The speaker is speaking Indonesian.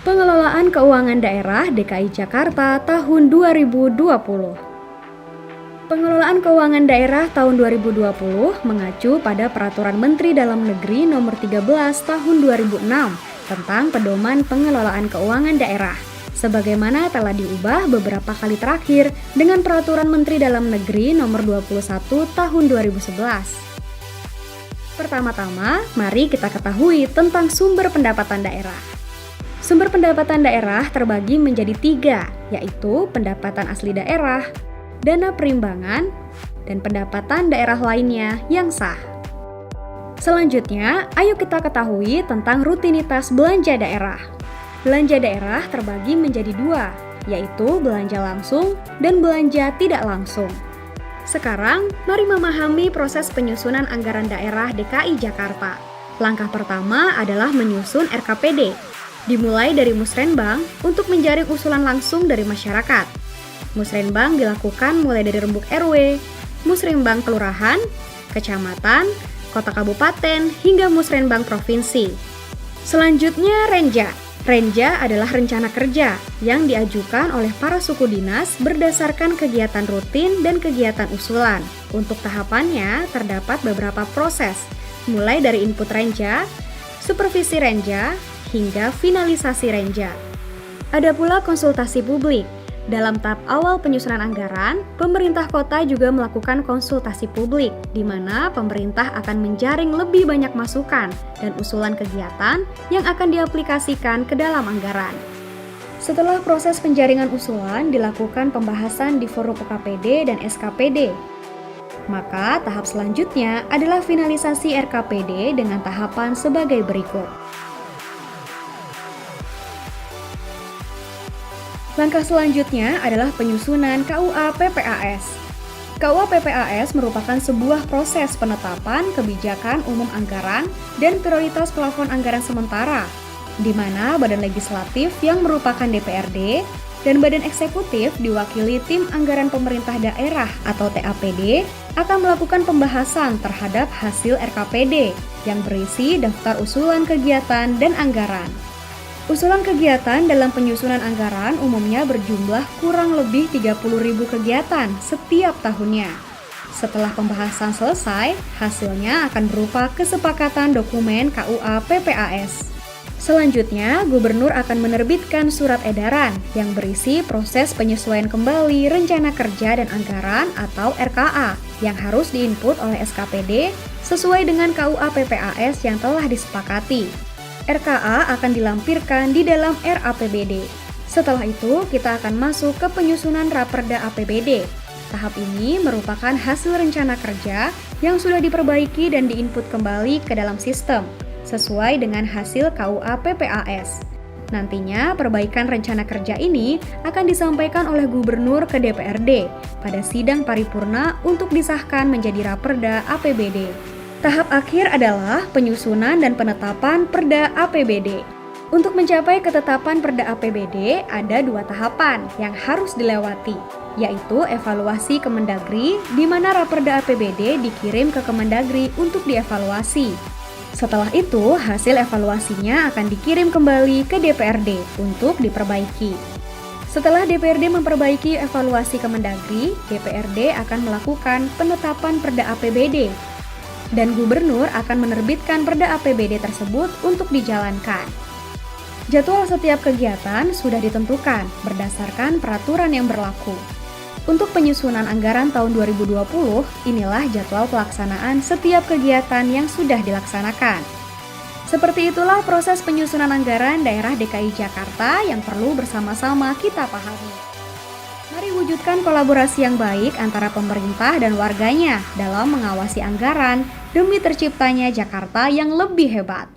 Pengelolaan Keuangan Daerah DKI Jakarta tahun 2020. Pengelolaan keuangan daerah tahun 2020 mengacu pada Peraturan Menteri Dalam Negeri Nomor 13 Tahun 2006 tentang Pedoman Pengelolaan Keuangan Daerah, sebagaimana telah diubah beberapa kali terakhir dengan Peraturan Menteri Dalam Negeri Nomor 21 Tahun 2011. Pertama-tama, mari kita ketahui tentang sumber pendapatan daerah. Sumber pendapatan daerah terbagi menjadi 3, yaitu pendapatan asli daerah, dana perimbangan, dan pendapatan daerah lainnya yang sah. Selanjutnya, ayo kita ketahui tentang rutinitas belanja daerah. Belanja daerah terbagi menjadi 2, yaitu belanja langsung dan belanja tidak langsung. Sekarang, mari memahami proses penyusunan anggaran daerah DKI Jakarta. Langkah pertama adalah menyusun RKPD, dimulai dari Musrenbang untuk menjaring usulan langsung dari masyarakat. Musrenbang dilakukan mulai dari rembuk RW, musrenbang kelurahan, kecamatan, kota kabupaten, hingga musrenbang provinsi. Selanjutnya Renja. Renja adalah rencana kerja yang diajukan oleh para suku dinas berdasarkan kegiatan rutin dan kegiatan usulan. Untuk tahapannya terdapat beberapa proses, mulai dari input Renja, supervisi Renja, hingga finalisasi Renja. Ada pula konsultasi publik. Dalam tahap awal penyusunan anggaran, pemerintah kota juga melakukan konsultasi publik, di mana pemerintah akan menjaring lebih banyak masukan dan usulan kegiatan yang akan diaplikasikan ke dalam anggaran. Setelah proses penjaringan usulan, dilakukan pembahasan di forum UKPD dan SKPD. Maka tahap selanjutnya adalah finalisasi RKPD dengan tahapan sebagai berikut. Langkah selanjutnya adalah penyusunan KUA PPAS. KUA PPAS merupakan sebuah proses penetapan kebijakan umum anggaran dan prioritas plafon anggaran sementara, di mana Badan Legislatif yang merupakan DPRD dan Badan Eksekutif diwakili Tim Anggaran Pemerintah Daerah atau TAPD akan melakukan pembahasan terhadap hasil RKPD yang berisi daftar usulan kegiatan dan anggaran. Usulan kegiatan dalam penyusunan anggaran umumnya berjumlah kurang lebih 30.000 kegiatan setiap tahunnya. Setelah pembahasan selesai, hasilnya akan berupa kesepakatan dokumen KUA PPAS. Selanjutnya, Gubernur akan menerbitkan surat edaran yang berisi proses penyesuaian kembali rencana kerja dan anggaran atau RKA yang harus diinput oleh SKPD sesuai dengan KUA PPAS yang telah disepakati. RKA akan dilampirkan di dalam RAPBD. Setelah itu, kita akan masuk ke penyusunan Raperda APBD. Tahap ini merupakan hasil rencana kerja yang sudah diperbaiki dan diinput kembali ke dalam sistem, sesuai dengan hasil KUA PPAS. Nantinya, perbaikan rencana kerja ini akan disampaikan oleh Gubernur ke DPRD pada sidang paripurna untuk disahkan menjadi Raperda APBD. Tahap akhir adalah penyusunan dan penetapan Perda APBD. Untuk mencapai ketetapan Perda APBD, ada 2 tahapan yang harus dilewati, yaitu evaluasi Kemendagri, di mana Raperda APBD dikirim ke Kemendagri untuk dievaluasi. Setelah itu, hasil evaluasinya akan dikirim kembali ke DPRD untuk diperbaiki. Setelah DPRD memperbaiki evaluasi Kemendagri, DPRD akan melakukan penetapan Perda APBD, dan Gubernur akan menerbitkan Perda APBD tersebut untuk dijalankan. Jadwal setiap kegiatan sudah ditentukan berdasarkan peraturan yang berlaku. Untuk penyusunan anggaran tahun 2020, inilah jadwal pelaksanaan setiap kegiatan yang sudah dilaksanakan. Seperti itulah proses penyusunan anggaran daerah DKI Jakarta yang perlu bersama-sama kita pahami. Mari wujudkan kolaborasi yang baik antara pemerintah dan warganya dalam mengawasi anggaran demi terciptanya Jakarta yang lebih hebat.